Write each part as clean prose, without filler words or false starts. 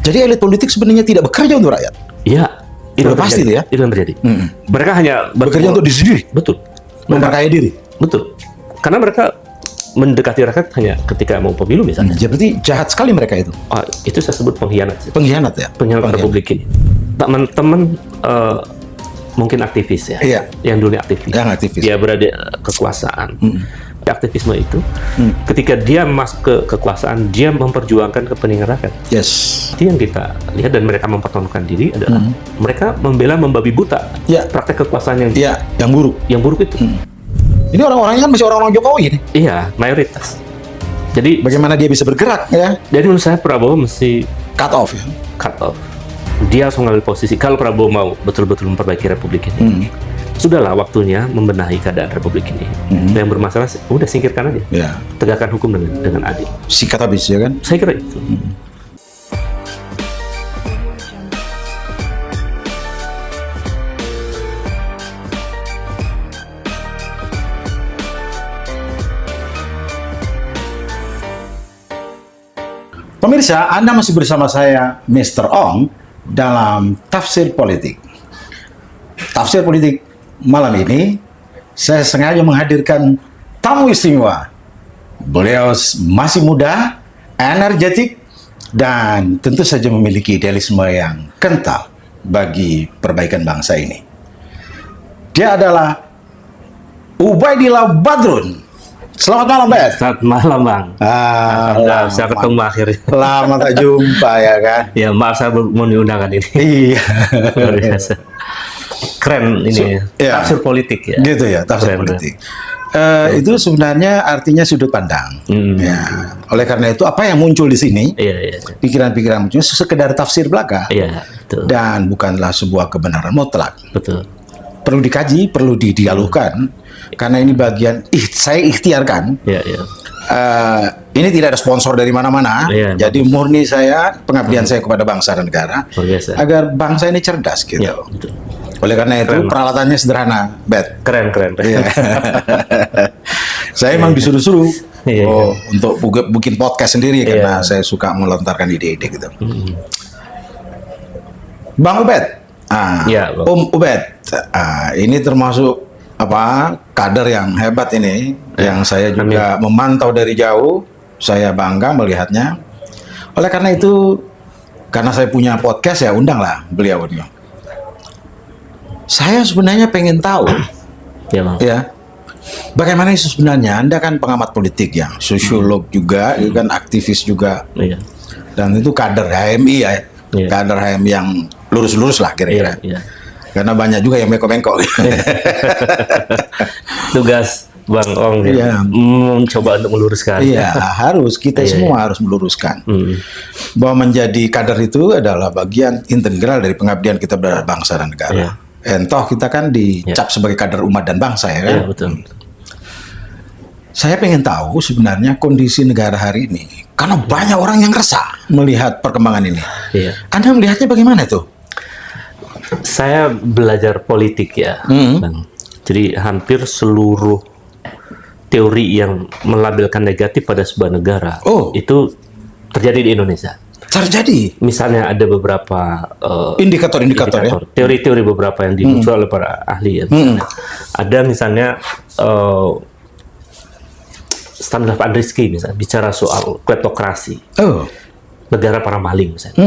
Jadi elit politik sebenarnya tidak bekerja untuk rakyat. Iya, itu Sudah pasti itu ya. Itu yang terjadi. Mereka hanya Bekerja untuk diri sendiri, betul, memperkaya diri. betul. Karena mereka mendekati rakyat hanya ketika mau pemilu misalnya. Jadi jahat sekali mereka itu. Itu saya sebut pengkhianat. Pengkhianat ya. Pengkhianat Republik ini. Teman-teman mungkin aktivis ya, Iya. yang dulunya aktivis. Yang aktivis. Dia berada kekuasaan. Aktivisme itu, ketika dia masuk ke kekuasaan, dia memperjuangkan kepentingan rakyat. Yes. Itu yang kita lihat dan mereka mempertontonkan diri adalah mereka membela membabi buta Ya. praktek kekuasaan Ya, yang buruk. yang buruk itu. Ini orang-orangnya kan masih orang-orang Jokowi nih. Iya, mayoritas. Jadi Bagaimana dia bisa bergerak ya? jadi menurut saya Prabowo mesti Cut off ya. cut off. Dia harus mengambil posisi. Kalau Prabowo mau betul-betul memperbaiki Republik ini, sudahlah waktunya membenahi keadaan Republik ini. Yang bermasalah, udah singkirkan aja. Ya. Tegakkan hukum dengan adil. Sikat habis ya kan? Saya kira itu. Pemirsa, Anda masih bersama saya, Mr. Ong, dalam Tafsir Politik. Tafsir Politik malam ini, saya sengaja menghadirkan tamu istimewa. Beliau masih muda, energetik, dan tentu saja memiliki idealisme yang kental bagi perbaikan bangsa ini. Dia adalah Ubaidillah Badrun. Selamat malam, Bet. Selamat malam, Bang. Alhamdulillah, bisa ketemu akhirnya. Lama tak jumpa ya kan? Ya, maaf saya belum mau diundangkan ini. Iya. Luar biasa. Keren ini. ya. Tafsir politik ya. Gitu ya, tafsir Keren, politik. Itu sebenarnya artinya sudut pandang. Ya. Oleh karena itu apa yang muncul di sini, Iya, iya. pikiran-pikiran muncul sekedar tafsir belaka. Iya, betul. Dan bukanlah sebuah kebenaran mutlak. Betul. Perlu dikaji, perlu didialogkan. Karena ini bagian saya ikhtiarkan. Iya, iya. Ini tidak ada sponsor dari mana-mana. Iya, jadi murni saya, pengabdian saya kepada bangsa dan negara. Luar biasa. Agar bangsa ini cerdas gitu. Iya, betul. Oleh karena itu peralatannya sederhana, Bet. Keren. Iya. Saya emang disuruh-suruh Iya, untuk bikin podcast sendiri karena saya suka melontarkan ide-ide gitu. Bang Ubed, Iya, Bang. Ubed, ini termasuk kader yang hebat ini, yang saya juga memantau dari jauh. Saya bangga melihatnya. Oleh karena itu, karena saya punya podcast, ya undanglah beliau. Saya sebenarnya pengen tahu, Iya, Bang. ya, bagaimana sih sebenarnya? Anda kan pengamat politik ya, sosiolog juga, kan aktivis juga, Iya. dan itu kader HMI ya, Iya. kader HMI yang lurus-lurus lah kira-kira. Iya. Karena banyak juga yang bengkok-bengkok. Tugas Bang Ong Iya. mencoba untuk meluruskan. Iya, harus kita semua harus meluruskan bahwa menjadi kader itu adalah bagian integral dari pengabdian kita pada bangsa dan negara. Entah kita kan dicap sebagai kader umat dan bangsa ya kan. Iya, betul. Saya pengen tahu sebenarnya kondisi negara hari ini karena banyak orang yang resah melihat perkembangan ini. Iya. Anda melihatnya bagaimana tuh? Saya belajar politik ya, Bang. Jadi hampir seluruh teori yang melabelkan negatif pada sebuah negara itu terjadi di Indonesia. Terjadi. Misalnya ada beberapa Indikator-indikator ya. teori-teori beberapa yang dimuncul oleh para ahli ya. Misalnya. Ada misalnya Stanislav Andriski misalnya bicara soal kleptokrasi, negara para maling misalnya.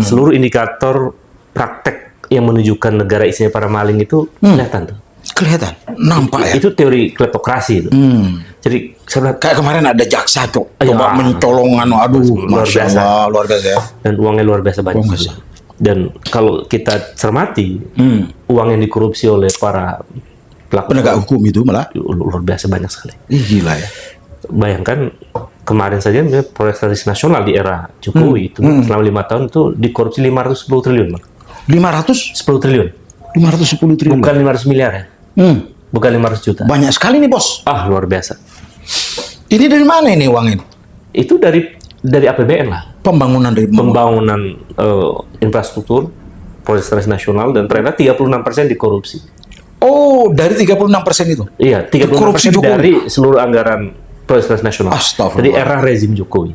Seluruh indikator praktek yang menunjukkan negara isinya para maling itu kelihatan tuh. Kelihatan, nampak ya. Itu teori kleptokrasi itu. Jadi saya Kayak kemarin ada jaksa tuh, Iya. coba mencolongan, aduh, Luar Masya biasa. Allah, luar biasa ya. dan uangnya luar biasa banyak. Luar biasa. Dan kalau kita cermati uang yang dikorupsi oleh para pelaku Penegak hukum itu malah, luar biasa banyak sekali. gila ya. Bayangkan kemarin saja proyek strategis nasional di era Jokowi itu selama 5 tahun itu dikorupsi 510 triliun, Bang. 500, 10 triliun. 510 triliun. Bukan 500 miliar ya. Bukan 500 juta. Banyak sekali nih, Bos. Luar biasa. Ini dari mana ini uang ini? Itu dari APBN lah. Pembangunan dari Pembangunan infrastruktur, proyek strategis nasional, dan ternyata 36% dikorupsi. Oh, dari 36% itu? Iya, 36% Korupsi Jokowi. dari seluruh anggaran proyek strategis nasional. Astagfirullah. Dari era rezim Jokowi.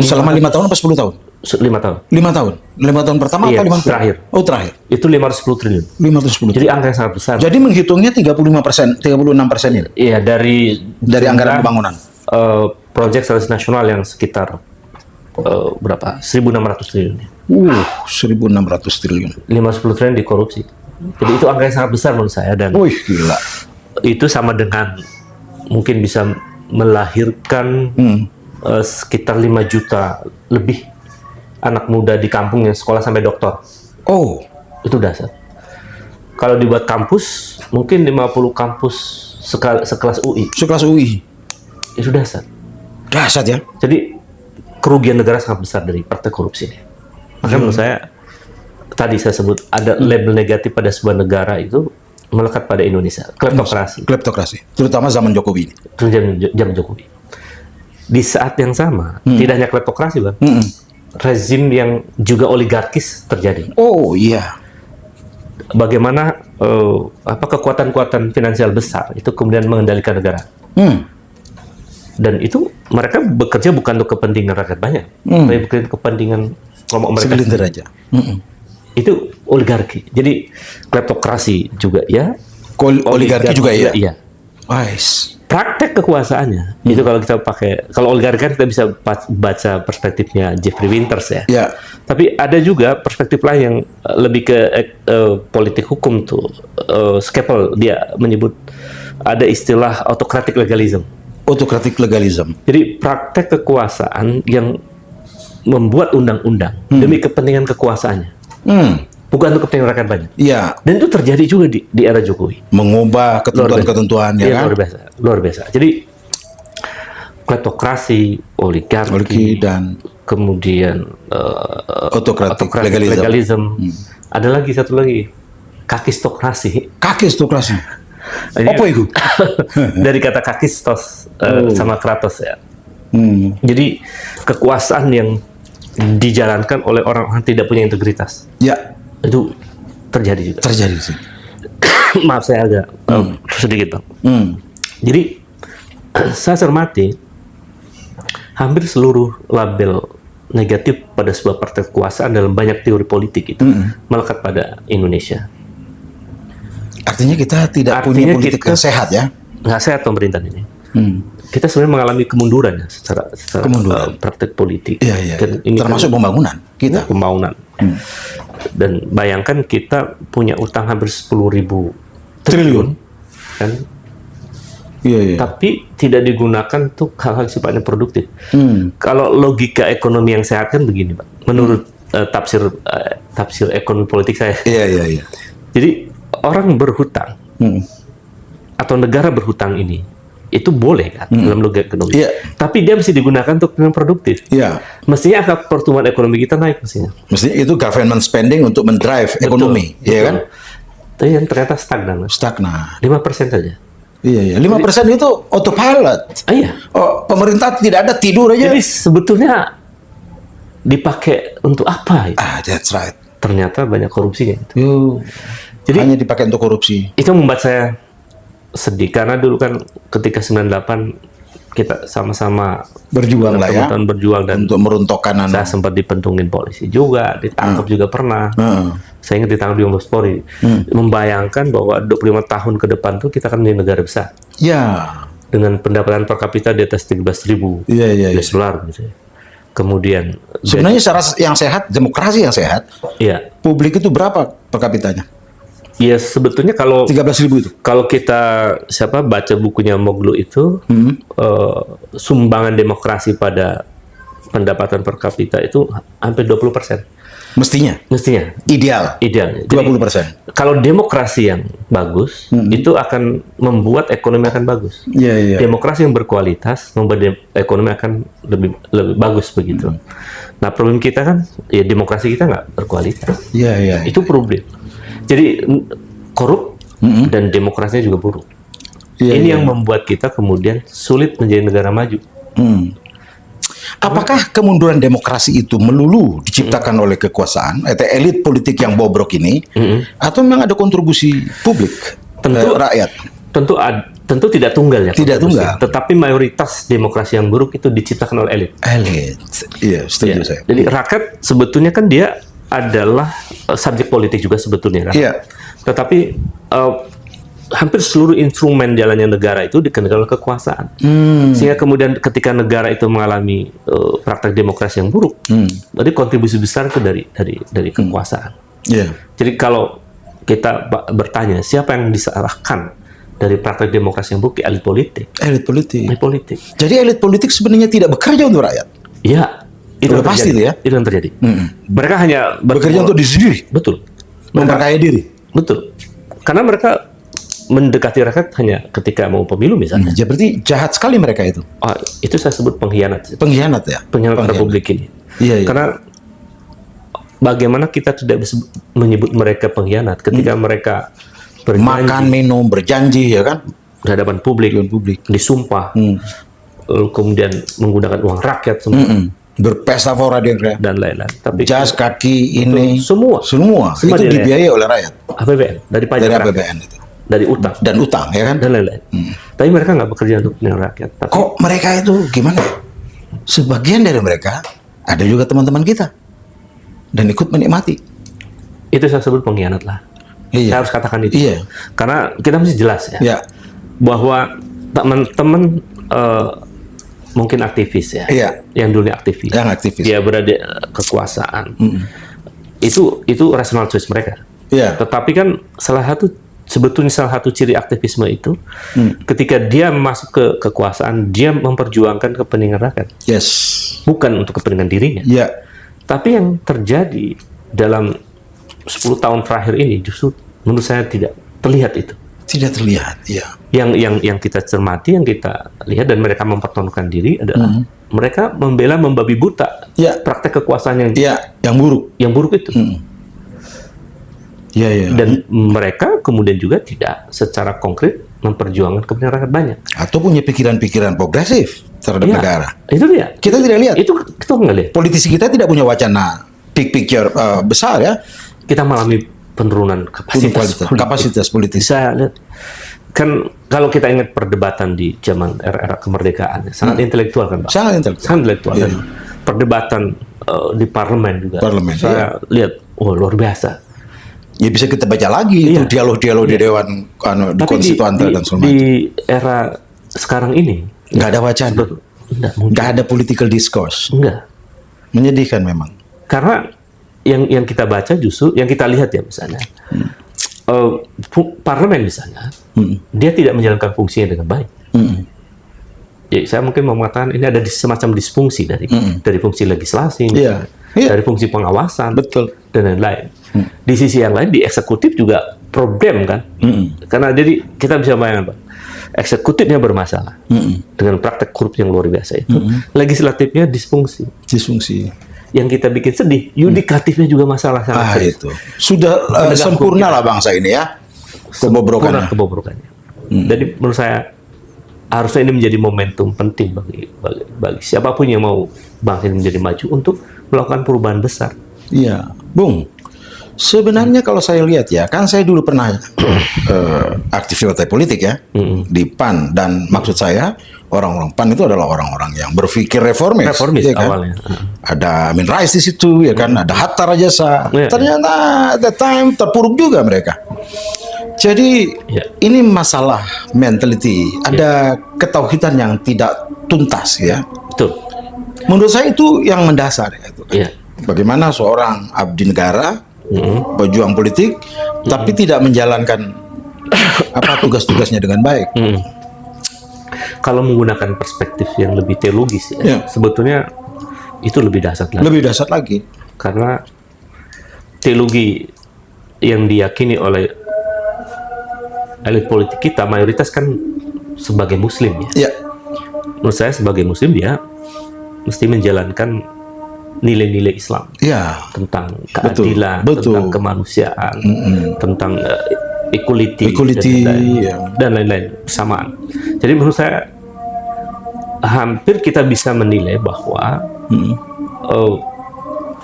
Selama 5 tahun apa 10 tahun? 5 tahun. 5 tahun. 5 tahun pertama Iya, atau 5 tahun terakhir. Oh, terakhir. Itu 510 triliun. 510. Jadi angka yang sangat besar. Jadi menghitungnya 36% ini Iya, dari anggaran pembangunan. proyek strategis nasional yang sekitar berapa? 1.600 triliun. 1.600 triliun. 510 triliun di korupsi. Jadi itu angka yang sangat besar menurut saya, dan Wih, gila. itu sama dengan mungkin bisa melahirkan sekitar 5 juta lebih anak muda di kampung yang sekolah sampai doktor. Oh, Itu dasar. Kalau dibuat kampus, mungkin 50 kampus sekelas UI. sekelas UI. Itu dasar. Dahsyat ya. Jadi kerugian negara sangat besar dari praktek korupsi ini. Makanya menurut saya, tadi saya sebut ada label negatif pada sebuah negara itu melekat pada Indonesia. Kleptokrasi. Kleptokrasi. Terutama zaman Jokowi ini. Itu zaman Jokowi. Di saat yang sama, tidak hanya kleptokrasi, Bang. Rezim yang juga oligarkis terjadi. Oh iya. Bagaimana kekuatan-kekuatan finansial besar itu kemudian mengendalikan negara. Dan itu mereka bekerja bukan untuk kepentingan rakyat banyak, tapi bekerja untuk kepentingan kelompok mereka Segelintir sendiri. aja. Itu oligarki. Jadi kleptokrasi juga ya. Oligarki juga ya. Iya. Wise. Praktek kekuasaannya itu kalau kita pakai, kalau oligarki kan kita bisa baca perspektifnya Jeffrey Winters ya. Ya. Tapi ada juga perspektif lain yang lebih ke politik hukum tuh. Skeppel dia menyebut ada istilah autocratic legalism. Autocratic legalism. Jadi praktek kekuasaan yang membuat undang-undang demi kepentingan kekuasaannya, bukan untuk kepentingan rakyat banyak. Iya. Dan itu terjadi juga di era Jokowi. Mengubah ketentuan-ketentuan ya kan. Luar biasa. Jadi kleptokrasi, oligarki dan kemudian autocratic legalism. Ada lagi satu lagi, kakistokrasi. Kakistokrasi. Apa itu? Dari kata kakistos sama kratos ya. Jadi kekuasaan yang dijalankan oleh orang-orang tidak punya integritas. Ya. Itu terjadi juga. Terjadi sih. Maaf saya agak sedikit Bang. Jadi saya cermati hampir seluruh label negatif pada sebuah partai kekuasaan dalam banyak teori politik itu melekat pada Indonesia. Artinya kita tidak punya politik yang sehat ya? Nggak sehat pemerintahan ini. Kita sebenarnya mengalami kemunduran ya secara praktek politik. Iya. Ini termasuk kan, pembangunan kita. Pembangunan. Dan bayangkan kita punya utang hampir 10.000 triliun. Kan? Iya. Tapi tidak digunakan untuk hal-hal sifatnya produktif. Kalau logika ekonomi yang sehat kan begini, Pak. Menurut tafsir ekonomi politik saya. Iya. Jadi orang berhutang atau negara berhutang ini itu boleh kan dalam logika ekonomi. Tapi dia mesti digunakan untuk yang produktif. Mestinya angka pertumbuhan ekonomi kita naik mestinya. Mestinya itu government spending untuk mendrive ekonomi, ya kan? Tapi yang ternyata stagnan. 5% saja. Iya. 5% itu autopilot. Iya. Oh, pemerintah tidak ada, tidur aja. Jadi sebetulnya dipakai untuk apa? That's right. Ternyata banyak korupsinya. Jadi hanya dipakai untuk korupsi. Itu membuat saya sedih karena dulu kan ketika 98 kita sama-sama berjuang lah ya. Berjuang dan untuk meruntokkan saya sempat dipentungin polisi juga, ditangkap juga pernah. Saya ingat ditangkap di Mabes Polri. Membayangkan bahwa 25 tahun ke depan tuh kita akan menjadi negara besar. Ya. Dengan pendapatan per kapita di atas 13.000 dolar gitu. Kemudian sebenarnya secara yang sehat, demokrasi yang sehat. Iya. Publik itu berapa per kapitanya? Ya sebetulnya kalau 13.000 itu. Kalau kita baca bukunya Moglu itu sumbangan demokrasi pada pendapatan per kapita itu hampir 20%. Mestinya. Ideal. 20%. Jadi, kalau demokrasi yang bagus itu akan membuat ekonomi akan bagus. Demokrasi yang berkualitas membuat ekonomi akan lebih bagus begitu. Nah problem kita kan ya demokrasi kita nggak berkualitas. Itu problem. Jadi korup dan demokrasinya juga buruk. Ini yang membuat kita kemudian sulit menjadi negara maju. Apakah kemunduran demokrasi itu melulu diciptakan oleh kekuasaan, atau elit politik yang bobrok ini, atau memang ada kontribusi publik, rakyat? Tentu tentu tidak tunggal ya. Tidak tunggal. Tetapi mayoritas demokrasi yang buruk itu diciptakan oleh elit. Elit, iya setuju saya. Jadi rakyat sebetulnya kan dia adalah subjek politik juga sebetulnya kan. Iya. Tetapi hampir seluruh instrumen jalannya negara itu dikendalikan oleh kekuasaan. Sehingga kemudian ketika negara itu mengalami praktek demokrasi yang buruk, berarti kontribusi besar itu dari kekuasaan. Iya. Jadi kalau kita bertanya siapa yang disalahkan dari praktek demokrasi yang buruk, elit politik. Elit politik. Elit politik. Jadi elit politik sebenarnya tidak bekerja untuk rakyat. Iya. Itu udah pasti itu ya. Itu yang terjadi. Mereka hanya bekerja untuk diri sendiri. Betul. Memperkaya diri. Betul. Karena mereka mendekati rakyat hanya ketika mau pemilu misalnya. Ya, berarti jahat sekali mereka itu. Oh, itu saya sebut pengkhianat. Pengkhianat ya? Pengkhianat Republik ini. Iya. Karena bagaimana kita tidak bisa menyebut mereka pengkhianat ketika mereka berjanji, makan, minum, berjanji ya kan? Di hadapan publik, disumpah, lalu kemudian menggunakan uang rakyat semua. Berpesta fora dan lain-lain. Tapi jas kaki ini semua itu dibiayai oleh rakyat. APBN dari pajak dari rakyat. APBN itu. Dari utang ya kan? Dan lain-lain. Tapi mereka nggak bekerja untuk kepentingan rakyat. Tapi kok mereka itu gimana? Sebagian dari mereka ada juga teman-teman kita dan ikut menikmati. Itu saya sebut pengkhianat lah. Iya. Saya harus katakan itu. Iya. Karena kita mesti jelas ya. Iya. Bahwa teman-teman mungkin aktivis ya. Iya. Yang dulunya aktivis. Yang aktivis. Dia berada kekuasaan. Itu rational choice mereka. Iya. Tetapi kan sebetulnya salah satu ciri aktivisme itu ketika dia masuk ke kekuasaan, dia memperjuangkan kepentingan rakyat. Yes. Bukan untuk kepentingan dirinya. Iya. Tapi yang terjadi dalam 10 tahun terakhir ini justru menurut saya tidak terlihat itu. Tidak terlihat, iya. Yang kita cermati, yang kita lihat dan mereka mempertontonkan diri adalah mereka membabi buta praktek kekuasaan yang buruk. Yang buruk itu. Iya. Dan mereka kemudian juga tidak secara konkret memperjuangkan kepentingan rakyat banyak. Atau punya pikiran-pikiran progresif terhadap negara. Itu dia. Kita tidak lihat. Itu kita nggak lihat. Politisi kita tidak punya wacana big picture besar ya. Kita mengalami penurunan kapasitas politik. Saya lihat kan kalau kita ingat perdebatan di zaman era kemerdekaan sangat intelektual kan Pak. Sangat intelektual. Dan perdebatan di parlemen juga. Saya lihat luar biasa. Ya bisa kita baca lagi itu dialog-dialog di Dewan di Konstituante dan sebagainya. Di era sekarang ini nggak ada wacana. Nggak ada political discourse. Enggak. Menyedihkan memang. Karena yang kita baca justru yang kita lihat ya misalnya parlemen misalnya dia tidak menjalankan fungsinya dengan baik. Jadi saya mungkin mau mengatakan ini ada semacam disfungsi dari fungsi legislasi, dari fungsi pengawasan, dan lain-lain. Di sisi yang lain di eksekutif juga problem kan, karena jadi kita bisa bayangkan Pak, eksekutifnya bermasalah dengan praktek korup yang luar biasa itu, legislatifnya disfungsi. Yang kita bikin sedih, yudikatifnya juga masalah sangat serius. Itu sudah sempurna lah bangsa ini ya, kebobrokannya. Jadi menurut saya harusnya ini menjadi momentum penting bagi siapapun yang mau bangsa ini menjadi maju untuk melakukan perubahan besar. Iya, Bung. Sebenarnya kalau saya lihat ya, kan saya dulu pernah aktif di partai politik ya, di PAN, dan maksud saya orang-orang PAN itu adalah orang-orang yang berpikir reformis ya kan? Awalnya. Ada Amin Rais di situ ya kan, ada Hatta Rajasa. Ternyata at the time terpuruk juga mereka. Jadi ini masalah mentality, ada ketauhidan yang tidak tuntas ya. Betul. Menurut saya itu yang mendasar ya, itu kan. Bagaimana seorang abdi negara, pejuang politik, tapi tidak menjalankan tugas-tugasnya dengan baik. Kalau menggunakan perspektif yang lebih teologis sebetulnya itu lebih dahsyat lagi. Lebih dahsyat lagi. Karena teologi yang diyakini oleh elit politik kita mayoritas kan sebagai Muslim ya. Menurut saya sebagai Muslim dia mesti menjalankan nilai-nilai Islam tentang keadilan, tentang kemanusiaan, tentang equality dan lain-lain kesamaan. Jadi menurut saya hampir kita bisa menilai bahwa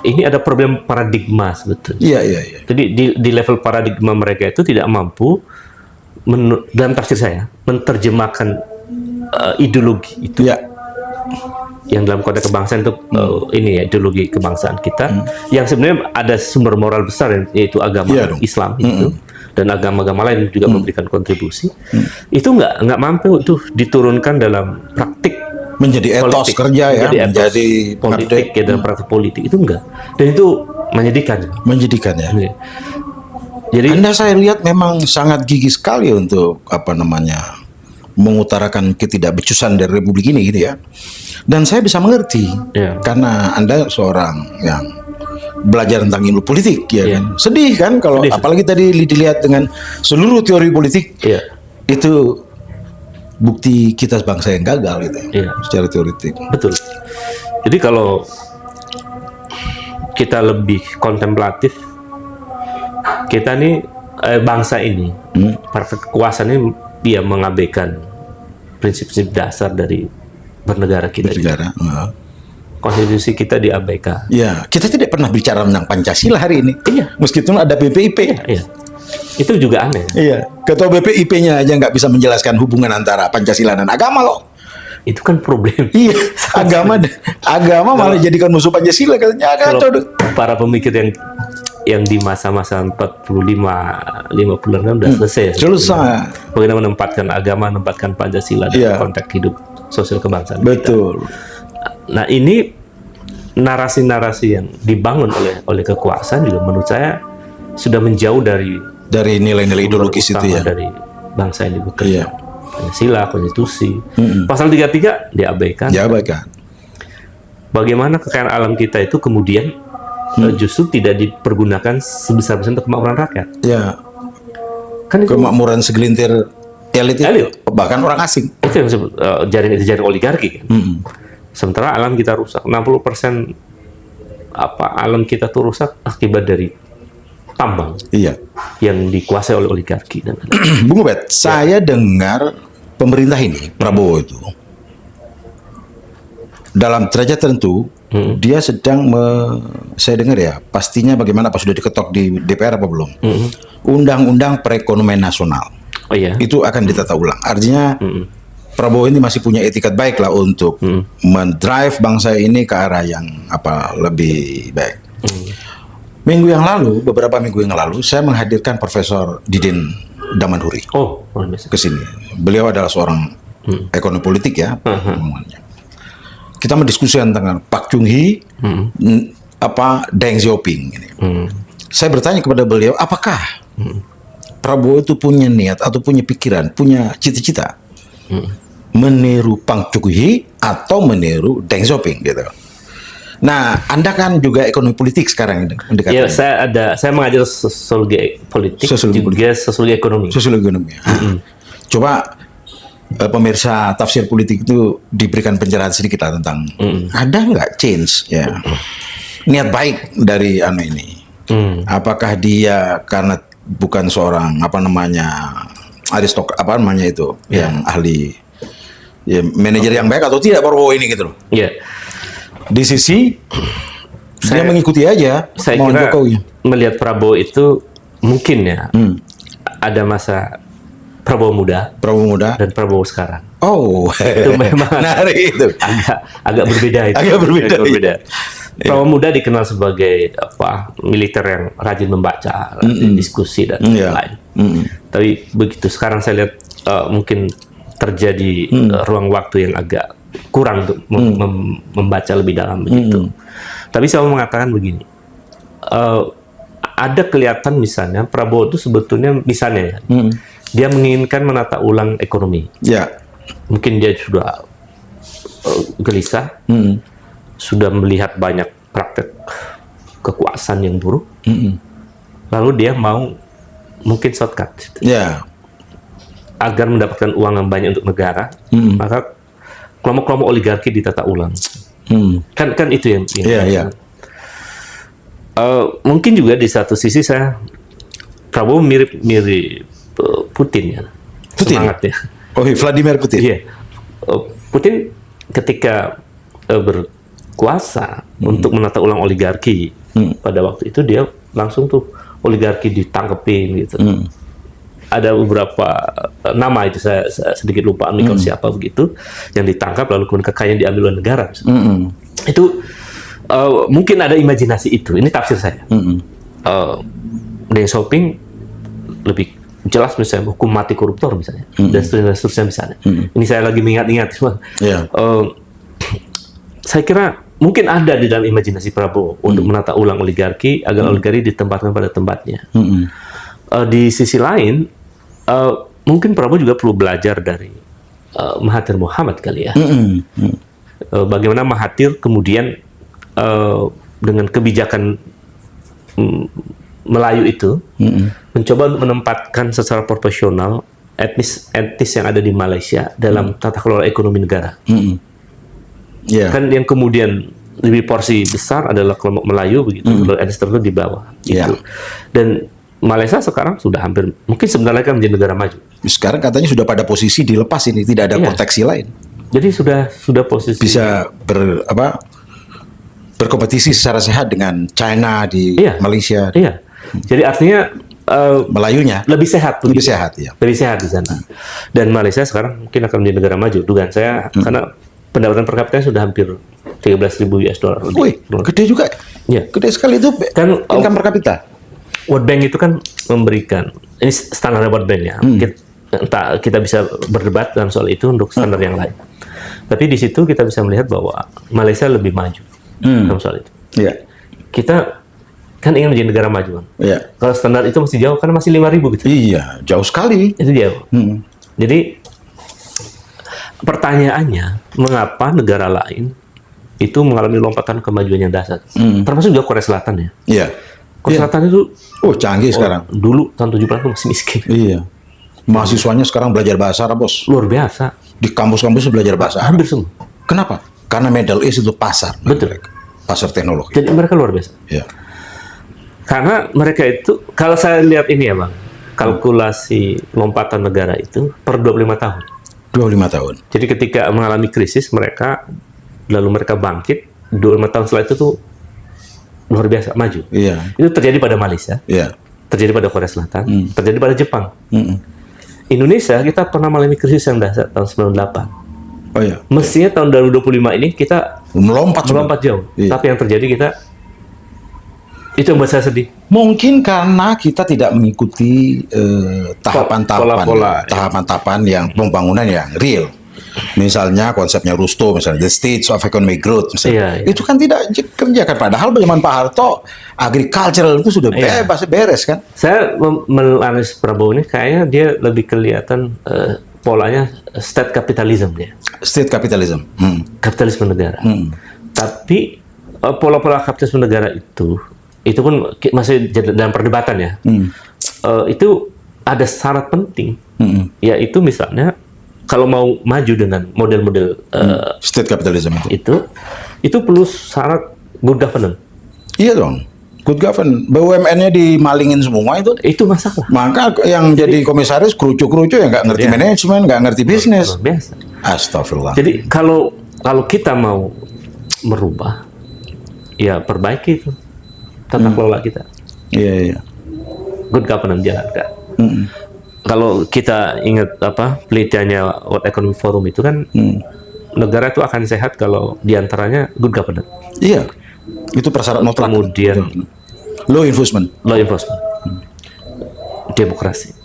ini ada problem paradigma sebetulnya. Iya. Jadi di level paradigma mereka itu tidak mampu dalam tafsir saya menerjemahkan ideologi itu yang dalam kode kebangsaan itu ini ya, ideologi kebangsaan kita yang sebenarnya ada sumber moral besar yaitu agama Islam itu, dan agama-agama lain juga memberikan kontribusi. Itu nggak mampu itu diturunkan dalam praktik menjadi etos politik, kerja ya, menjadi politik ya, dalam praktik politik itu enggak, dan itu menyedihkan ya. Jadi Anda saya lihat memang sangat gigih sekali untuk mengutarakan ketidakbecusan dari Republik ini gitu ya. Dan saya bisa mengerti karena Anda seorang yang belajar tentang ilmu politik ya kan. Sedih kan kalau apalagi tadi dilihat dengan seluruh teori politik itu bukti kita bangsa yang gagal gitu secara teoretik. Betul. Jadi kalau kita lebih kontemplatif, kita nih bangsa ini, para kekuasaan ini dia mengabaikan prinsip-prinsip dasar dari bernegara kita. Konstitusi kita diabaikan. Ya, kita tidak pernah bicara tentang Pancasila hari ini. Meskipun ada BPIP. Itu juga aneh. Ketua BPIP-nya aja nggak bisa menjelaskan hubungan antara Pancasila dan agama loh. Itu kan problem. Agama malah jadikan musuh Pancasila katanya. Kalau para pemikir yang di masa-masa 50 kan udah selesai. Bagaimana menempatkan agama, menempatkan Pancasila dalam konteks hidup sosial kebangsaan. Betul. Nah, ini narasi-narasi yang dibangun oleh kekuasaan juga menurut saya sudah menjauh dari nilai-nilai ideologis itu ya. Dari bangsa ini bekerja. Pancasila, konstitusi. Pasal 33 diabaikan. Bagaimana kekayaan alam kita itu kemudian justru tidak dipergunakan sebesar-besar untuk kemakmuran rakyat. Kan itu kemakmuran segelintir elit, bahkan orang asing. Itu yang disebut jaringan oligarki kan. Sementara alam kita rusak. 60% alam kita tuh rusak akibat dari tambang yang dikuasai oleh oligarki. Bung Ubed, saya dengar pemerintah ini, Prabowo itu dalam derajat tertentu dia sedang saya dengar ya, pastinya bagaimana, apa sudah diketok di DPR apa belum, Undang-Undang Perekonomian Nasional itu akan ditata ulang. Artinya Prabowo ini masih punya etikat baik lah untuk mendrive bangsa ini ke arah yang lebih baik. Beberapa minggu yang lalu, saya menghadirkan Profesor Didin Damanhuri ke sini. Beliau adalah seorang ekonomi politik ya. Kita mendiskusikan tentang Pak Chung Hee, Deng Xiaoping ini. Saya bertanya kepada beliau, apakah Prabowo itu punya niat atau punya pikiran, punya cita-cita meniru Pak Chung Hee atau meniru Deng Xiaoping gitu. Nah, Anda kan juga ekonomi politik sekarang ini. Ya, saya mengajar sosiologi politik, juga sosiologi ekonomi. Coba pemirsa tafsir politik itu diberikan pencerahan sedikit lah tentang ada nggak change ya niat baik dari ini. Apakah dia karena bukan seorang aristokrat yang ahli manajer yang baik atau tidak Prabowo ini gitu loh. Di sisi dia mengikuti aja mau Jokowi. Melihat Prabowo itu mungkin ya ada masa Prabowo muda dan Prabowo sekarang. Itu memang agak berbeda itu. Agak berbeda. Prabowo muda dikenal sebagai militer yang rajin membaca, diskusi dan lain. Tapi begitu sekarang saya lihat mungkin terjadi ruang waktu yang agak kurang untuk membaca lebih dalam begitu. Tapi saya mau mengatakan begini, ada kelihatan misalnya Prabowo itu sebetulnya dia menginginkan menata ulang ekonomi. Mungkin dia sudah gelisah, sudah melihat banyak praktek kekuasaan yang buruk, lalu dia mau mungkin shortcut. Agar mendapatkan uang yang banyak untuk negara, maka kelompok-kelompok oligarki ditata ulang. Kan itu yang mungkin juga di satu sisi Prabowo mirip Putin ya. Semangatnya. Vladimir Putin. Putin ketika berkuasa untuk menata ulang oligarki pada waktu itu dia langsung tuh oligarki ditangkepin gitu. ada beberapa nama itu saya sedikit lupa Mikau siapa begitu yang ditangkap lalu kemudian kekayaan diambil oleh negara. Itu mungkin ada imajinasi itu. Ini tafsir saya. Deng Xiaoping lebih jelas misalnya hukum mati koruptor misalnya dan seterusnya misalnya. Ini saya lagi mengingat-ingat cuma saya kira mungkin ada di dalam imajinasi Prabowo untuk menata ulang oligarki agar oligarki ditempatkan pada tempatnya. Di sisi lain mungkin Prabowo juga perlu belajar dari Mahathir Mohamad kali ya. Bagaimana Mahathir kemudian dengan kebijakan Melayu itu mencoba untuk menempatkan secara proporsional etnis yang ada di Malaysia dalam tata kelola ekonomi negara. Kan yang kemudian lebih porsi besar adalah kelompok Melayu begitu, etnis tertentu di bawah. Gitu. Dan Malaysia sekarang sudah hampir mungkin sebenarnya kan menjadi negara maju. Sekarang katanya sudah pada posisi dilepas ini, tidak ada proteksi lain. Jadi sudah posisi bisa berkompetisi secara sehat dengan China di Malaysia. Jadi artinya Melayunya lebih sehat, lebih sehat ya. Lebih sehat di sana. Dan Malaysia sekarang mungkin akan menjadi negara maju. Dugaan saya karena pendapatan per kapita sudah hampir 13.000 US dollar. Wih, gede juga. Ya. Gede sekali itu kan income per kapita. World Bank itu kan memberikan ini standar World Bank ya. Kita bisa berdebat dalam soal itu untuk standar yang lain. Tapi di situ kita bisa melihat bahwa Malaysia lebih maju dalam soal itu. Kita kan ingin menjadi negara maju kan. Kalau standar itu masih jauh karena masih 5.000 gitu. Iya, jauh sekali. Itu jauh. Jadi pertanyaannya, mengapa negara lain itu mengalami lompatan kemajuan yang dasar? Termasuk juga Korea Selatan ya. Iya. Korea Selatan itu canggih sekarang. Dulu tahun 70-an itu masih miskin. Iya. Mahasiswanya sekarang belajar bahasa Arab, Bos. Luar biasa. Di kampus-kampus belajar bahasa Arab. Hampir semua. Kenapa? Karena Middle East itu pasar. Betul. Pasar teknologi. Jadi mereka luar biasa. Iya. Karena mereka itu, kalau saya lihat ini ya Bang, kalkulasi lompatan negara itu per 25 tahun. 25 tahun. Jadi ketika mengalami krisis mereka, lalu mereka bangkit, 25 tahun setelah itu tuh luar biasa, maju. Iya. Itu terjadi pada Malaysia, terjadi pada Korea Selatan, terjadi pada Jepang. Indonesia kita pernah mengalami krisis yang dasar tahun 98. Oh iya. Mestinya tahun 2025 ini kita melompat jauh. Tapi yang terjadi kita itu yang buat saya sedih. Mungkin karena kita tidak mengikuti tahapan-tahapan yang pembangunan yang real. Misalnya konsepnya Rusto, misalnya the States of Economic Growth, misalnya. Itu kan tidak dikerjakan. Padahal zaman Pak Harto, agricultural itu sudah beres kan. Saya menganalisis Prabowo ini kayaknya dia lebih kelihatan polanya state capitalism dia. State capitalism. Kapitalisme negara. Tapi pola-pola kapitalisme negara itu pun masih dalam perdebatan ya. Itu ada syarat penting, yaitu misalnya kalau mau maju dengan model-model state capitalism itu perlu syarat good governance. Iya dong, good governance. BUMN-nya dimalingin semua itu masalah. Maka yang jadi komisaris kerucu-kerucu yang nggak ngerti manajemen, nggak ngerti bisnis. Biasa. Astagfirullah. Jadi kalau kita mau merubah, ya perbaiki itu tata kelola kita. Iya. Good governance jalankan. Kalau kita ingat penelitiannya World Economic Forum itu kan negara itu akan sehat kalau diantaranya good governance. Iya. Itu persyarat mutlak. Kemudian law enforcement. Demokrasi.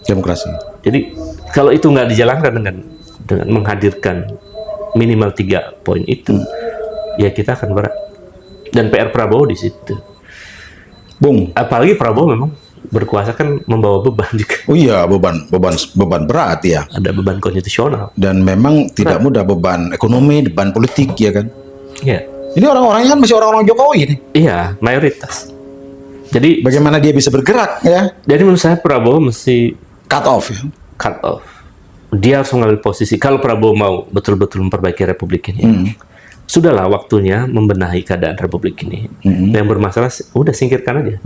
Jadi kalau itu nggak dijalankan dengan menghadirkan minimal 3 poin itu, ya kita akan berat. Dan PR Prabowo di situ. Bung. Apalagi Prabowo memang berkuasa kan membawa beban juga. Oh iya, beban berat ya. Ada beban konstitusional. Dan memang tidak mudah, beban ekonomi, beban politik ya kan. Iya. Ini orang-orangnya kan masih orang-orang Jokowi ini. Iya, mayoritas. Jadi bagaimana dia bisa bergerak ya? Jadi menurut saya Prabowo mesti cut off. Dia harus mengambil posisi. Kalau Prabowo mau betul-betul memperbaiki Republik ini, sudahlah waktunya membenahi keadaan Republik ini. Yang bermasalah, udah singkirkan aja.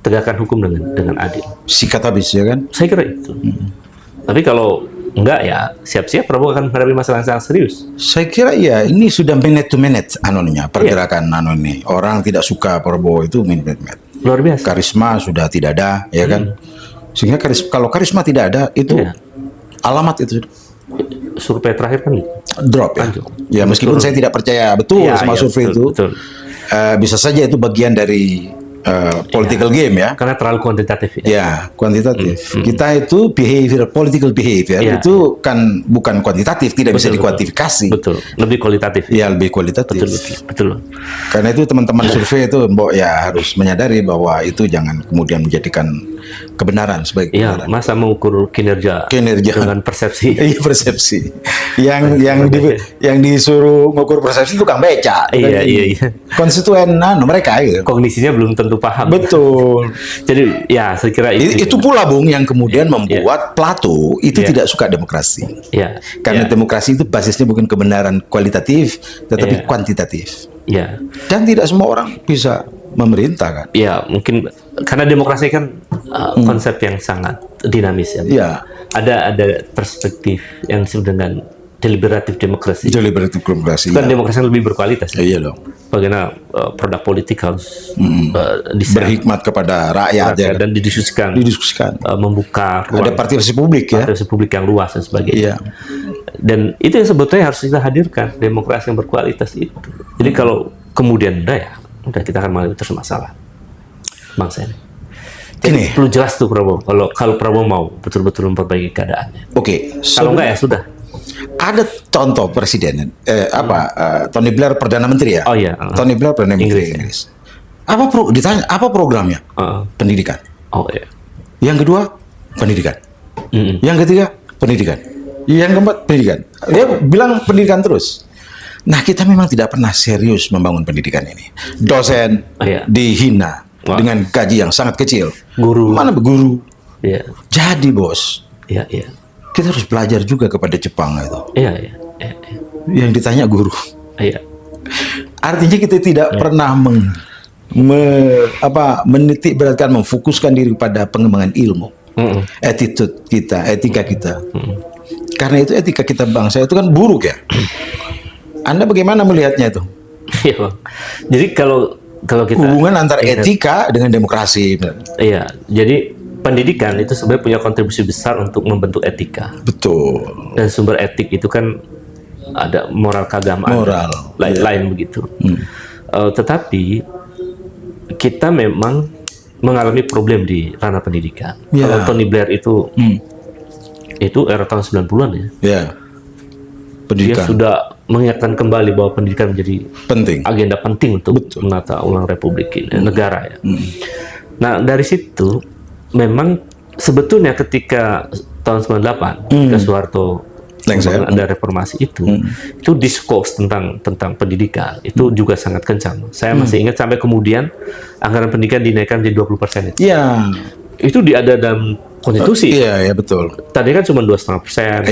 Tegakkan hukum dengan adil. Sikat habis ya kan? Saya kira itu. Tapi kalau enggak ya, siap-siap Prabowo akan menghadapi masalah yang sangat serius. Saya kira ya, ini sudah minute to minute pergerakan ini. Orang tidak suka Prabowo itu minute to minute. Luar biasa. Karisma sudah tidak ada, ya kan? Sehingga kalau karisma tidak ada, itu alamat itu survei terakhir kan drop ya. Ya meskipun saya tidak percaya betul sama survei itu. Betul. Bisa saja itu bagian dari political game ya. Karena terlalu kuantitatif ya. Ya, kuantitatif. Kita itu political behavior itu kan bukan kuantitatif, tidak bisa dikuantifikasi. Betul. Lebih kualitatif. Ya, lebih kualitatif. Betul. Karena itu teman-teman survei itu Mbok ya harus menyadari bahwa itu jangan kemudian menjadikan kebenaran sebagai kebenaran. Masa mengukur kinerja dengan persepsi. Iya, persepsi. yang disuruh mengukur persepsi tukang beca. Iya. Konstituen mereka gitu. Kognisinya belum tentu paham. Betul. Jadi ya saya kira itu pula Bung yang kemudian membuat Plato itu tidak suka demokrasi. Karena demokrasi itu basisnya bukan kebenaran kualitatif tetapi kuantitatif. Dan tidak semua orang bisa memerintah kan. Ya, mungkin karena demokrasi kan konsep yang sangat dinamis ya. Ada perspektif yang disebut dengan deliberatif demokrasi. Deliberatif demokrasi. Kan demokrasi yang lebih berkualitas. Iya dong. Bagaimana produk politik harus berhikmat kepada rakyat ya, dan didiskusikan. Membuka ruang, ada partisipasi publik ya. Partisipasi publik yang luas dan sebagainya. Dan itu yang sebetulnya harus kita hadirkan, demokrasi yang berkualitas itu. Jadi kalau kemudian udah kita akan mengalami terus masalah bangsa ini. Jadi perlu jelas tuh Prabowo. Kalau Prabowo mau betul-betul memperbaiki keadaannya. Kalau enggak ya sudah. Ada contoh presiden Tony Blair Perdana Menteri ya. Tony Blair Perdana Menteri Inggris. Ditanya apa programnya? Pendidikan. Yang kedua pendidikan. Yang ketiga pendidikan. Yang keempat pendidikan. Dia bilang pendidikan terus. Nah, kita memang tidak pernah serius membangun pendidikan ini. Dosen dihina dengan gaji yang sangat kecil. Guru. Mana guru? Jadi bos. Kita harus belajar juga kepada Jepang itu. Yang ditanya guru. Artinya kita tidak pernah menitik beratkan, memfokuskan diri pada pengembangan ilmu. Attitude kita, etika kita. Karena itu etika kita bangsa itu kan buruk ya. Anda bagaimana melihatnya itu? Jadi kalau kita hubungan antara etika dengan demokrasi. Jadi pendidikan itu sebenarnya punya kontribusi besar untuk membentuk etika. Betul. Dan sumber etik itu kan ada moral keagamaan, lain begitu. Tetapi kita memang mengalami problem di ranah pendidikan. Kalau Tony Blair itu era tahun 90-an ya. Pendidikan. Dia sudah mengingatkan kembali bahwa pendidikan menjadi agenda penting untuk menata ulang republik ini, negara ya. Nah, dari situ memang sebetulnya ketika tahun 98 ketika Soeharto ada reformasi itu diskurs tentang pendidikan itu juga sangat kencang. Saya masih ingat sampai kemudian anggaran pendidikan dinaikkan jadi 20% itu. Itu ada dalam konstitusi. Iya, betul. Tadi kan cuma 2,5%.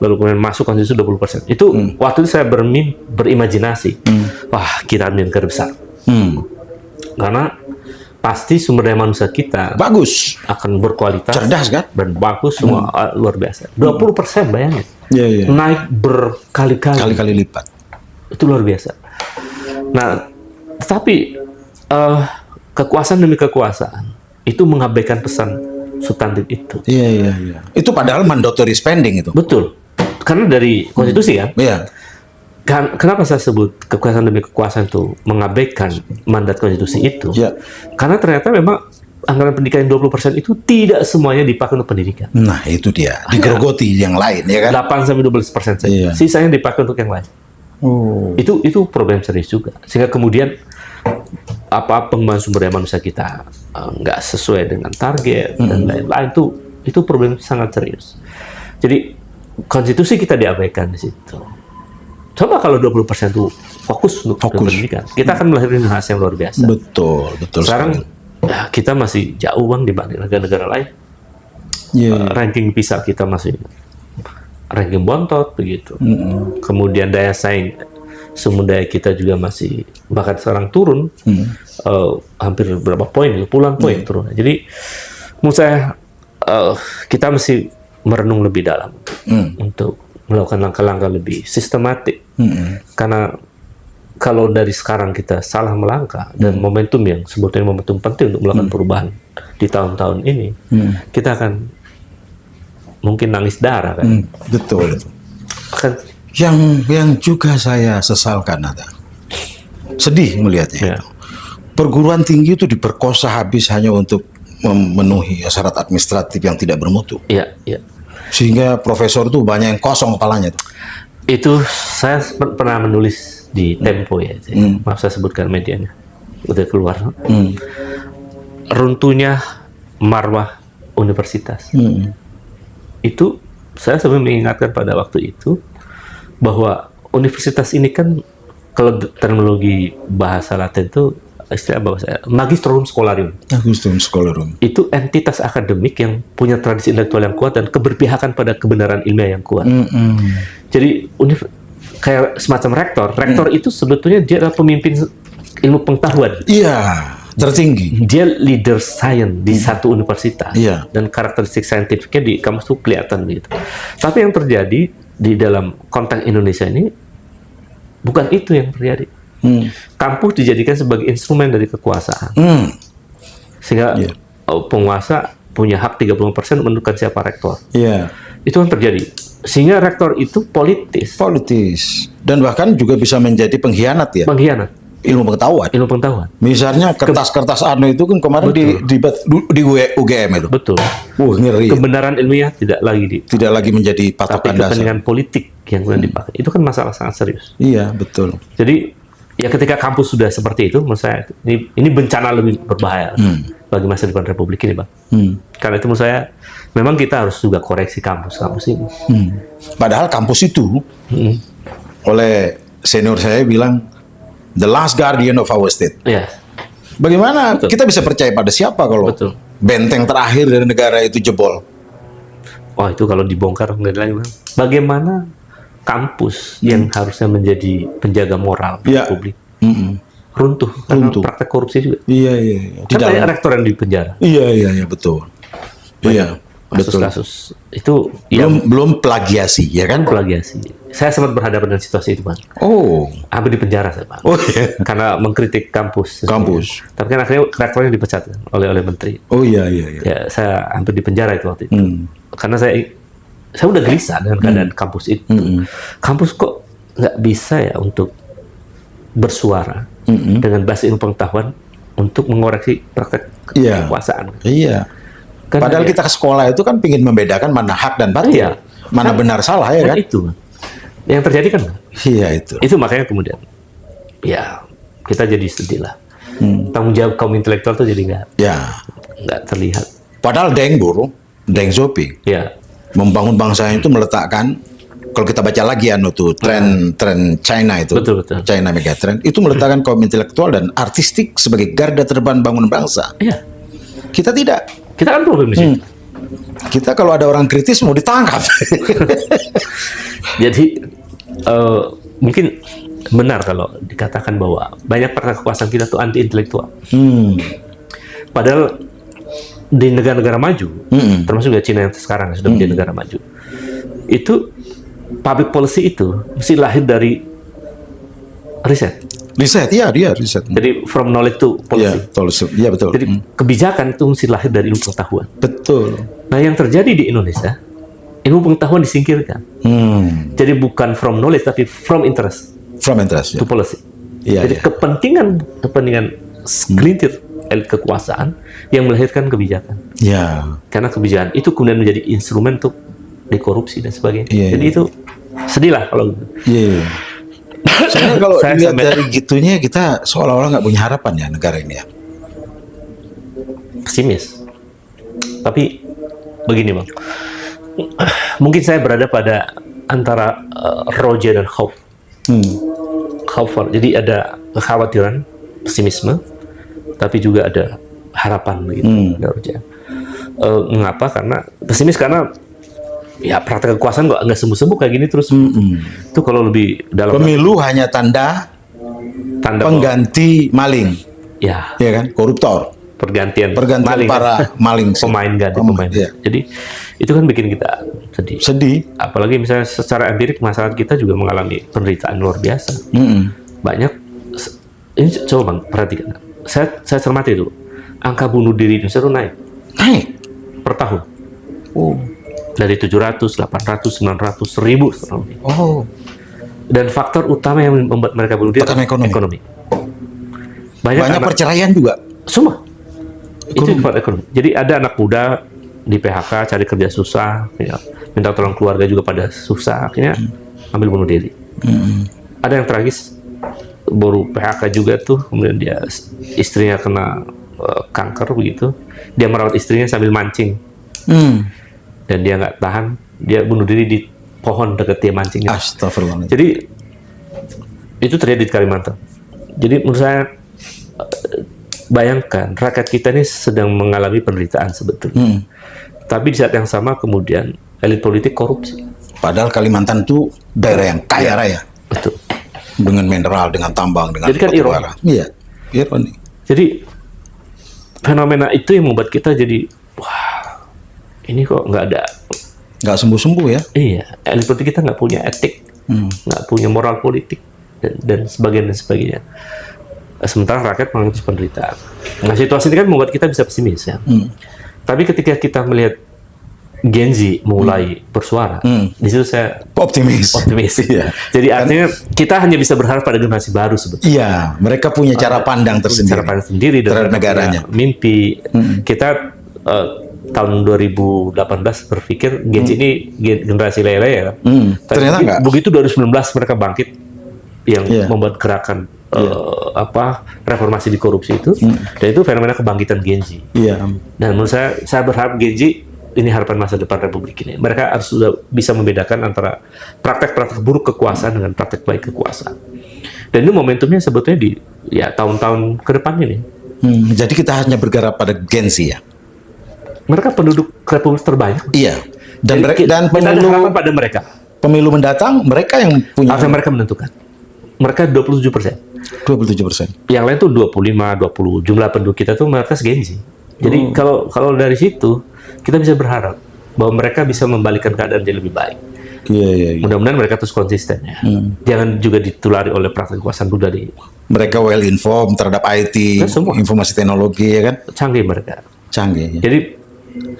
Lalu kemudian masuk konstitusi 20%. Itu waktu itu saya berimajinasi, wah kita ini negara besar. Karena pasti sumber daya manusia kita bagus, akan berkualitas, cerdas kan, dan bagus semua luar biasa. 20% bayangin, naik berkali-kali lipat. Itu luar biasa. Nah, tetapi kekuasaan demi kekuasaan itu mengabaikan pesan substantif itu. Itu padahal mandatory spending itu. Betul. Karena dari konstitusi kan. Kenapa saya sebut kekuasaan demi kekuasaan itu mengabaikan mandat konstitusi itu? Karena ternyata memang anggaran pendidikan 20% itu tidak semuanya dipakai untuk pendidikan. Nah, itu dia. Digerogoti yang lain ya kan. 8-12% saja. Sisanya dipakai untuk yang lain. Itu problem serius juga. Sehingga kemudian pengembangan sumber daya manusia kita nggak sesuai dengan target dan lain-lain, itu problem sangat serius. Jadi konstitusi kita diabaikan di situ. Coba kalau 20% itu fokus untuk pendidikan, kita akan melahirkan hasil yang luar biasa. Betul. Sekarang kita masih jauh dibanding negara-negara lain. Ranking PISA kita masih ranking bontot begitu. Kemudian daya saing sumber daya kita juga masih bahkan sekarang turun, hampir berapa poin, puluhan poin turun. Jadi menurut saya kita mesti merenung lebih dalam untuk melakukan langkah-langkah lebih sistematik, karena kalau dari sekarang kita salah melangkah dan momentum yang sebetulnya momentum penting untuk melakukan perubahan di tahun-tahun ini, kita akan mungkin nangis darah kan. Betul. Kan, Yang juga saya sesalkan ada, sedih melihatnya. ya, Perguruan tinggi itu diperkosa habis hanya untuk memenuhi syarat administratif yang tidak bermutu. ya, ya. Sehingga profesor tuh banyak yang kosong kepalanya tuh. Itu saya pernah menulis di Tempo ya, maaf saya sebutkan medianya, udah keluar. Runtuhnya marwah universitas. Itu saya sampai mengingatkan pada waktu itu bahwa universitas ini kan kalau terminologi bahasa Latin itu istilah bahasa Magistrorum Scholarium. Magistrorum Scholarium. Itu entitas akademik yang punya tradisi intelektual yang kuat dan keberpihakan pada kebenaran ilmiah yang kuat. Jadi kayak semacam rektor. Rektor itu sebetulnya dia adalah pemimpin ilmu pengetahuan. Iya, tertinggi. Dia leader science di satu universitas. Iya. Dan karakteristik saintifiknya di kampus itu kelihatan gitu. Tapi yang terjadi di dalam konteks Indonesia ini bukan itu yang terjadi. Kampus dijadikan sebagai instrumen dari kekuasaan. Sehingga penguasa punya hak 30% menentukan siapa rektor. Iya. Itu yang terjadi. Sehingga rektor itu politis. Dan bahkan juga bisa menjadi pengkhianat ya. Pengkhianat. Ilmu pengetahuan. Ilmu pengetahuan. Misalnya kertas-kertas anu itu kan kemarin di UGM itu. Betul. Ngeri. Kebenaran ilmiah tidak lagi menjadi tapi patokan dasar. kepentingan politik yang kemudian dipakai. Itu kan masalah sangat serius. Iya, betul. Jadi ya ketika kampus sudah seperti itu, menurut saya ini bencana lebih berbahaya bagi masa depan Republik ini, Bang. Karena itu menurut saya memang kita harus juga koreksi kampus ini. Padahal kampus itu oleh senior saya bilang the last guardian of our state. Ya. Bagaimana kita bisa percaya pada siapa kalau benteng terakhir dari negara itu jebol? Oh, itu kalau dibongkar nggak ada lagi, Bang. Bagaimana kampus yang harusnya menjadi penjaga moral publik runtuh karena praktek korupsi juga. Iya. Kan banyak rektor yang dipenjara. Iya, betul. Iya, betul. Kasus itu belum plagiasi, ya kan? Plagiasi. Saya sempat berhadapan dengan situasi itu, Bang. Oh, hampir dipenjara saya, Bang. Oh, iya. Karena mengkritik kampus. Tapi kan akhirnya rektornya dipecat oleh menteri. Oh iya. Ya, saya hampir dipenjara itu waktu itu. Karena saya udah gelisah dengan keadaan kampus itu. Kampus kok nggak bisa ya untuk bersuara dengan bahasa ilmu pengetahuan untuk mengoreksi praktek kekuasaan. Iya. Kan padahal kita ke sekolah itu kan ingin membedakan mana hak dan batil, mana benar salah ya kan? Itu yang terjadi kan. Iya itu. Itu makanya kemudian ya kita jadi sedih lah. Tanggung jawab kaum intelektual tuh jadi nggak terlihat. Padahal Deng Xiaoping. Ya. Membangun bangsa itu meletakkan, kalau kita baca lagi tren China itu, betul. China Megatrend itu meletakkan kaum intelektual dan artistik sebagai garda terdepan bangun bangsa. Iya. Kita tidak. Kita kan problem di sini. Kita kalau ada orang kritis mau ditangkap. Jadi mungkin benar kalau dikatakan bahwa banyak praktek kekuasaan kita tuh anti intelektual. Padahal di negara-negara maju, termasuk juga Cina yang sekarang sudah menjadi negara maju, itu public policy itu mesti lahir dari riset. Dia riset. Jadi from knowledge to policy. Iya betul. Jadi kebijakan itu mesti lahir dari ilmu pengetahuan. Betul. Nah yang terjadi di Indonesia, ilmu pengetahuan disingkirkan. Jadi bukan from knowledge tapi from interest. From interest. To policy. Jadi kepentingan segelintir elit kekuasaan yang melahirkan kebijakan. Ya. Karena kebijakan itu kemudian menjadi instrumen untuk dikorupsi dan sebagainya. Jadi itu sedih lah kalau gitu. Iya. Soalnya kalau dilihat dari gitunya kita seolah-olah nggak punya harapan ya negara ini ya. Pesimis. Tapi begini, Bang. Mungkin saya berada pada antara roja dan hope. Jadi ada kekhawatiran, pesimisme, tapi juga ada harapan begitu. Ada roja. Mengapa? Karena pesimis karena ya praktek kekuasaan nggak sembuh-sembuh kayak gini terus. Itu kalau lebih dalam. Pemilu hanya tanda pengganti maling. Ya kan? Koruptor. Pergantian maling, para maling. Pemain ganti pemain. Iya. Jadi itu kan bikin kita sedih. Apalagi misalnya secara empirik masyarakat kita juga mengalami penderitaan luar biasa. Banyak ini coba Bang, perhatikan. Saya cermati dulu. Angka bunuh diri Indonesia itu naik per tahun. Oh. Dari 700, 800, 900, 1000 lebih. Oh. Dan faktor utama yang membuat mereka bunuh diri Tekanan ekonomi. Banyak perceraian juga. Semua. Itu faktor ekonomi. Jadi ada anak muda di PHK, cari kerja susah, ya, minta tolong keluarga juga pada susah, akhirnya ambil bunuh diri. Ada yang tragis, baru PHK juga tuh, kemudian dia istrinya kena kanker begitu, dia merawat istrinya sambil mancing, dan dia nggak tahan, dia bunuh diri di pohon dekat dia mancingnya. Astagfirullah. Jadi itu terjadi di Kalimantan. Jadi menurut saya, bayangkan rakyat kita ini sedang mengalami penderitaan sebetulnya. Tapi di saat yang sama kemudian elit politik korupsi. Padahal Kalimantan itu daerah yang kaya raya. Betul. Dengan mineral, dengan tambang, dengan jadi kan ironi. Iya, ironi. Jadi fenomena itu yang membuat kita jadi, wah, ini kok nggak sembuh-sembuh ya? Iya, elit politik kita nggak punya etik, nggak punya moral politik dan sebagainya. Sementara rakyat mengalami penderitaan. Nah, situasi ini kan membuat kita bisa pesimis ya. Tapi ketika kita melihat Gen Z mulai bersuara, di situ saya optimis. Iya. Jadi artinya kita hanya bisa berharap pada generasi baru sebetulnya. Iya, mereka punya cara pandang tersendiri. Cara pandang sendiri terhadap negaranya. Mimpi. Kita tahun 2018 berpikir Gen Z ini generasi lele ya. Ternyata enggak. Begitu 2019 mereka bangkit yang membuat gerakan reformasi di korupsi itu, dan itu fenomena kebangkitan Gen Z. Dan menurut saya berharap Gen Z, ini harapan masa depan Republik ini. Mereka harus sudah bisa membedakan antara praktek-praktek buruk kekuasaan dengan praktek baik kekuasaan. Dan itu momentumnya sebetulnya di tahun-tahun ke depan ini. Jadi kita hanya bergerak pada Gen Z ya? Mereka penduduk Republik terbanyak. Iya. Dan pemilu harapan pada mereka. Pemilu mendatang, mereka yang punya. Harusnya mereka menentukan. Mereka 27%. 27%. Yang lain tuh 25, 20. Jumlah penduduk kita tuh mayoritas Gen Z. Jadi kalau dari situ kita bisa berharap bahwa mereka bisa membalikkan keadaan jadi lebih baik. Iya. Mudah-mudahan mereka terus konsisten ya. Jangan juga ditulari oleh praktek kekuasaan budaya. Mereka well informed terhadap IT, informasi teknologi ya kan? Canggih mereka. Canggih. Jadi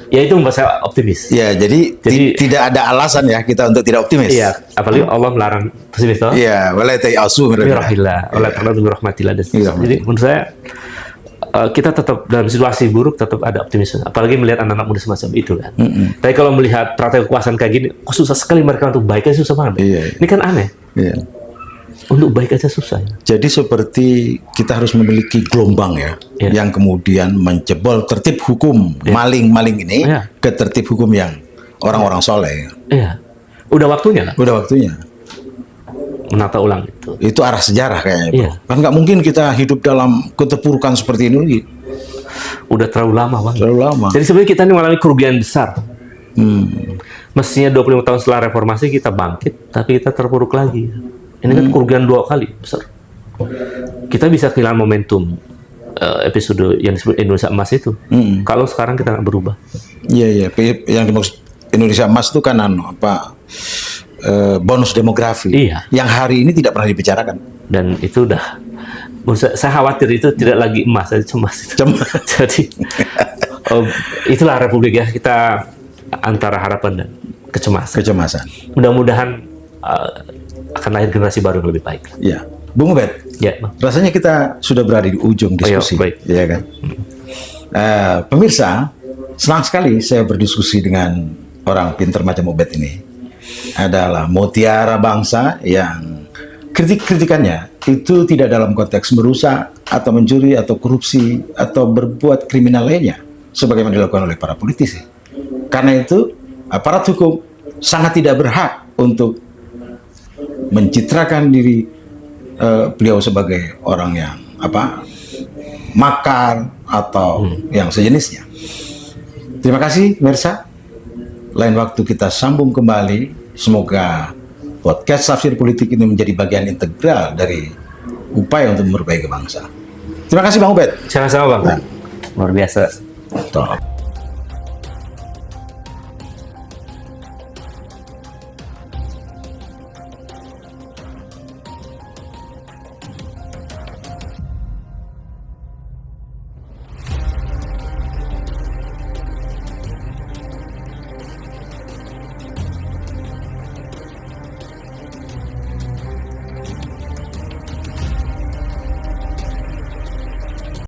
ya itu membuat saya optimis. Ya, jadi tidak ada alasan ya kita untuk tidak optimis. Iya, apalagi Allah melarang pesimis toh. Iya, wala ta'asu mirahillah, wala taqnatu rahmatillah. Jadi menurut saya kita tetap dalam situasi buruk tetap ada optimisme, apalagi melihat anak-anak muda semacam itu kan. Tapi kalau melihat praktek kekuasaan kayak gini, kok susah sekali mereka untuk baik aja susah banget. Ini kan aneh. Untuk baik aja susah. Jadi seperti kita harus memiliki gelombang ya, yang kemudian menjebol tertib hukum maling-maling ini ke tertib hukum yang orang-orang soleh. Iya, udah waktunya lah. Udah waktunya. Menata ulang itu. Itu arah sejarah kayaknya. Kan nggak mungkin kita hidup dalam keterpurukan seperti ini lagi. Udah terlalu lama, Bang. Terlalu lama. Jadi sebenarnya kita ini mengalami kerugian besar. Mestinya 25 tahun setelah reformasi kita bangkit, tapi kita terpuruk lagi. Ini kan kerugian 2 kali besar. Kita bisa kehilangan momentum episode yang disebut Indonesia Emas itu. Kalau sekarang kita nggak berubah. Iya. Yang dimaksud Indonesia Emas itu kan bonus demografi. Yang hari ini tidak pernah dibicarakan. Dan itu udah, saya khawatir itu tidak lagi emas, cemas. Jadi itulah Republik ya, kita antara harapan dan kecemasan. Mudah-mudahan akan lahir generasi baru yang lebih baik. Ya, Bung Ubed. Ya, rasanya kita sudah berada di ujung diskusi, ya kan? Pemirsa, senang sekali saya berdiskusi dengan orang pintar macam Ubed ini. Adalah mutiara bangsa yang kritik-kritikannya itu tidak dalam konteks merusak atau mencuri atau korupsi atau berbuat kriminal lainnya sebagaimana dilakukan oleh para politisi. Karena itu aparat hukum sangat tidak berhak untuk mencitrakan diri beliau sebagai orang yang makar atau yang sejenisnya. Terima kasih pemirsa. Lain waktu kita sambung kembali. Semoga podcast Tafsir Politik ini menjadi bagian integral dari upaya untuk memperbaiki bangsa. Terima kasih Bang Ubed. Sama-sama Bang. Luar biasa. Top.